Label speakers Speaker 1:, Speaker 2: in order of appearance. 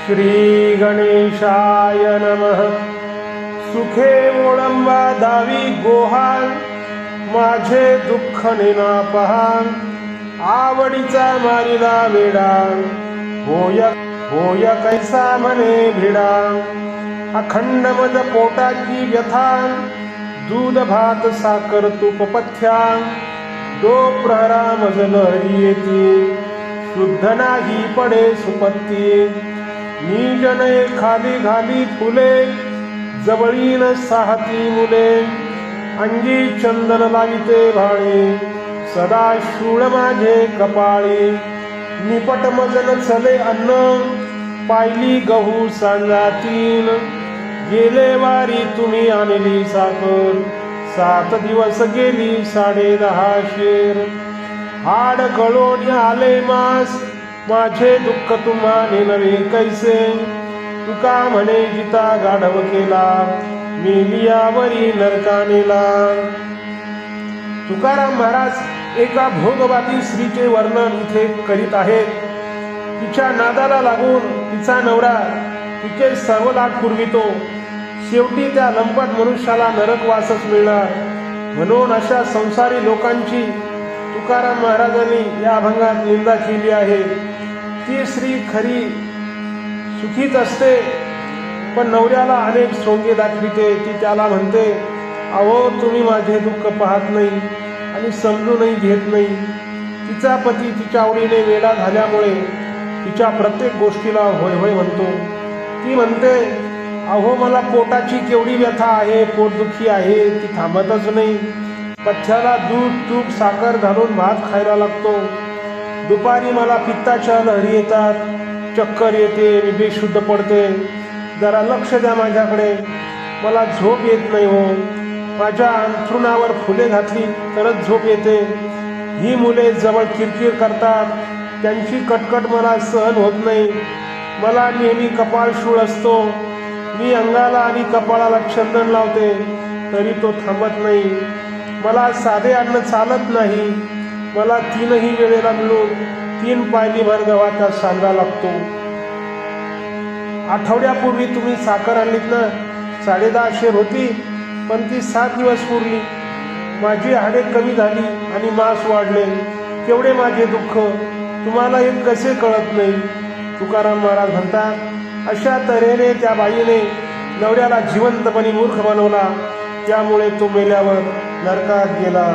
Speaker 1: श्री गणेशाय नमः। सुखे ओळंबा दावी गोहान, माझे दुःख नेना पहान, आवडीचा मारिला वेडा, होय होय कैसा म्हणे भिडा, अखंड मज पोटाची व्यथा, दूध भात साखर तूप पथ्या, दो प्रहरा मज लहरी येती, शुद्ध नाही पडे सुपत्ती, नीजने खाली घाली फुले, जवळीन साहती मुले, अंगी चंदन लाविते भाळे, सदा शूळ माझे कपाळी, निपट मजन चले अन्न, पायली गहू सांजातीन, गेले वारी तुम्ही आणली साखर, 7 दिवस गेली 10.5 शेर, हाड गळोन आले मास, माझे दुःख तुम्हाने नवे कैसे, तुका म्हणे जिता गाढव केला, मेलियावरी नरकानेला। तुकाराम महाराज एका भोगवादी स्त्रीचे वर्णन इथे करीत आहेत। तिच्या नादाला लागून तिचा नवरा तिचे सर्व लाट पुरवितो, शेवटी त्या लंपट मनुष्याला नरकवासच मिळणार। म्हणून अशा संसारी लोकांची तुकाराम महाराजांनी या अभंगात निंदा केली आहे। ती स्त्री खरी सुखीच असते, पण नवऱ्याला अनेक सोंगे दाखविते। ती त्याला म्हणते, अहो तुम्ही माझे दुःख पाहत नाही आणि समजूनही घेत नाही। तिचा पती तिच्या आवडीने वेडा झाल्यामुळे तिच्या प्रत्येक गोष्टीला होय होय म्हणतो। ती म्हणते, अहो मला पोटाची केवढी व्यथा आहे, पोटदुखी आहे, ती थांबतच नाही। पथ्याला दूध तूप साखर घालून भात खायला लागतो। दुपारी मला पित्ताच्या लहरी येतात, चक्कर येते, मी बेशुद्ध पडते। जरा लक्ष द्या माझ्याकडे, मला झोप येत नाही हो। माझ्या अंथरुणावर फुले घातली तरच झोप येते। ही मुले जवळ किरकिर करतात, त्यांची कटकट मला सहन होत नाही। मला नेहमी कपाळ शूळ असतो, मी अंगाला आणि कपाळाला चंदन लावते तरी तो थांबत नाही। मला साधे अन्न चालत नाही, मला 3ही वेळेला मिळून 3 पायली भर गव्हाचा सांजा लागतो। आठवड्यापूर्वी तुम्ही साखर आणलीत ना, 10.5 शेर होती, पण ती 7 दिवस पुरली। माझी हाडे कमी झाली आणि मांस वाढले, केवढे माझे दुःख, तुम्हाला हे कसे कळत नाही। तुकाराम महाराज म्हणतात, अशा तऱ्हेने त्या बाईने नवऱ्याला जिवंतपणे मूर्ख बनवला, त्यामुळे तो मेल्यावर नरकात गेला।